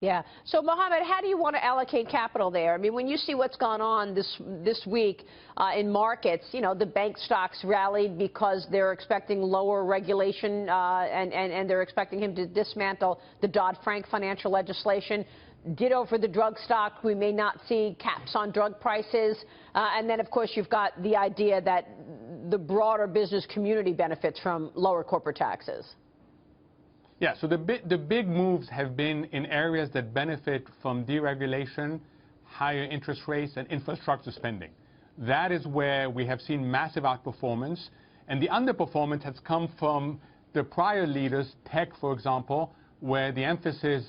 Yeah. So, Mohamed, how do you want to allocate capital there? I mean, when you see what's gone on this week in markets, you know, the bank stocks rallied because they're expecting lower regulation and they're expecting him to dismantle the Dodd-Frank financial legislation. Ditto for the drug stock. We may not see caps on drug prices. And then, of course, you've got the idea that the broader business community benefits from lower corporate taxes. Yeah, so the big moves have been in areas that benefit from deregulation, higher interest rates, and infrastructure spending. That is where we have seen massive outperformance, and the underperformance has come from the prior leaders, tech, for example, where the emphasis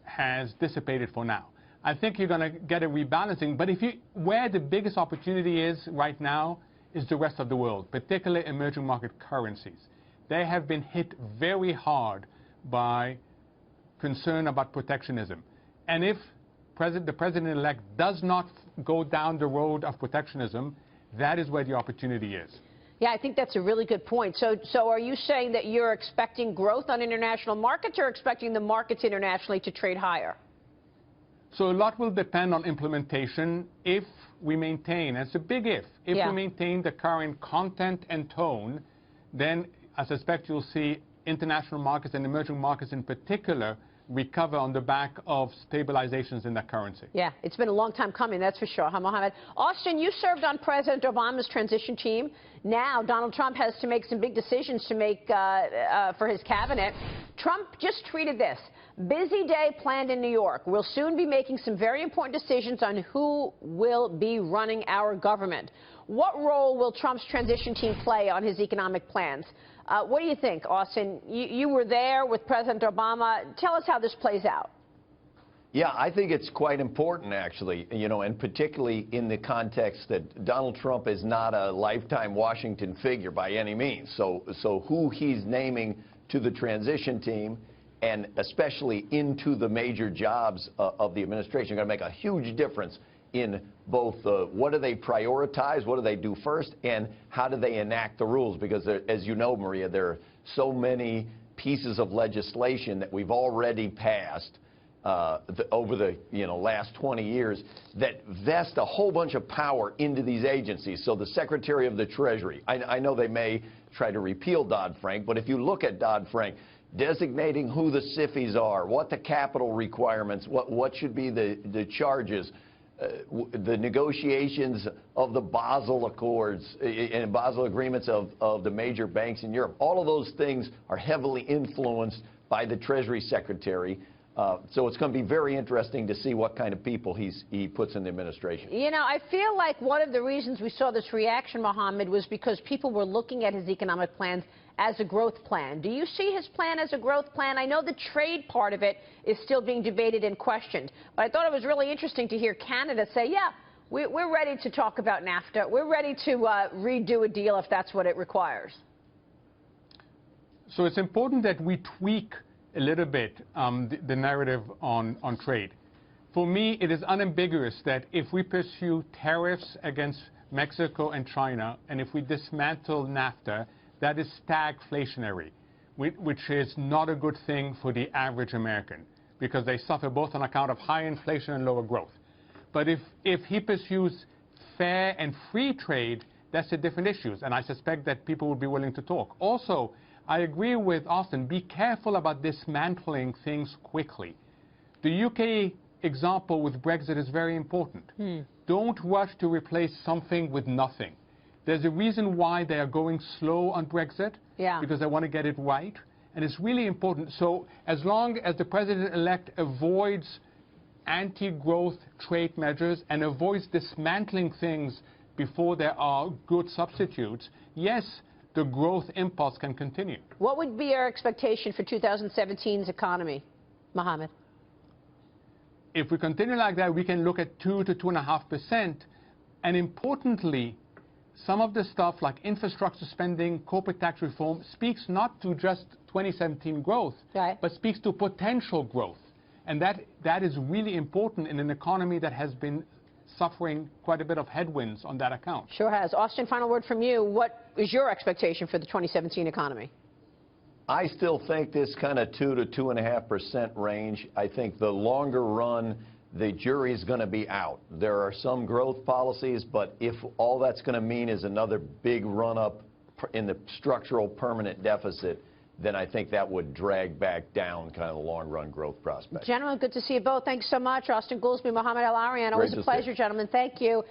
has dissipated for now. I think you're going to get a rebalancing, but where the biggest opportunity is right now is the rest of the world, particularly emerging market currencies. They have been hit very hard by concern about protectionism. And if the president-elect does not go down the road of protectionism, that is where the opportunity is. Yeah, I think that's a really good point. So are you saying that you're expecting growth on international markets or expecting the markets internationally to trade higher? So a lot will depend on implementation. If we maintain, and it's a big if we maintain the current content and tone, then I suspect you'll see international markets and emerging markets in particular recover on the back of stabilizations in that currency. Yeah, it's been a long time coming, that's for sure, huh, Mohamed? Austan, you served on President Obama's transition team. Now Donald Trump has to make some big decisions to make for his cabinet. Trump just tweeted this: busy day planned in New York. We'll soon be making some very important decisions on who will be running our government. What role will Trump's transition team play on his economic plans? What do you think, Austan? You were there with President Obama. Tell us how this plays out. Yeah, I think it's quite important, actually, you know, and particularly in the context that Donald Trump is not a lifetime Washington figure by any means. So who he's naming to the transition team, and especially into the major jobs of the administration, are going to make a huge difference in both what do they prioritize, what do they do first, and how do they enact the rules. Because, as you know, Maria, there are so many pieces of legislation that we've already passed over the last 20 years that vest a whole bunch of power into these agencies. So the Secretary of the Treasury, I know they may try to repeal Dodd-Frank, but if you look at Dodd-Frank, designating who the SIFIs are, what the capital requirements, what should be the charges, the negotiations of the Basel Accords and Basel agreements of the major banks in Europe. All of those things are heavily influenced by the Treasury Secretary. So it's going to be very interesting to see what kind of people he puts in the administration. You know, I feel like one of the reasons we saw this reaction, Mohamed, was because people were looking at his economic plans as a growth plan. Do you see his plan as a growth plan? I know the trade part of it is still being debated and questioned, but I thought it was really interesting to hear Canada say, yeah, we're ready to talk about NAFTA. We're ready to redo a deal if that's what it requires. So it's important that we tweak a little bit the narrative on trade. For me, it is unambiguous that if we pursue tariffs against Mexico and China, and if we dismantle NAFTA, that is stagflationary, which is not a good thing for the average American, because they suffer both on account of high inflation and lower growth. But if he pursues fair and free trade, that's a different issue, and I suspect that people will be willing to talk. Also, I agree with Austan, be careful about dismantling things quickly. The UK example with Brexit is very important. Don't rush to replace something with nothing. There's a reason why they are going slow on Brexit, because they want to get it right, and it's really important. So as long as the president-elect avoids anti-growth trade measures and avoids dismantling things before there are good substitutes, yes, the growth impulse can continue. What would be your expectation for 2017's economy, Mohamed? If we continue like that, we can look at 2 to 2.5%, and importantly, some of the stuff like infrastructure spending, corporate tax reform, speaks not to just 2017 growth, but speaks to potential growth. And that is really important in an economy that has been suffering quite a bit of headwinds on that account. Sure has. Austan, final word from you. What is your expectation for the 2017 economy? I still think this kind of 2 to 2.5% range. I think the longer run, the jury's going to be out. There are some growth policies, but if all that's going to mean is another big run-up in the structural permanent deficit, then I think that would drag back down kind of the long-run growth prospects. Gentlemen, good to see you both. Thanks so much. Austan Goolsbee, Mohamed El-Erian. Always a pleasure, gentlemen. Thank you.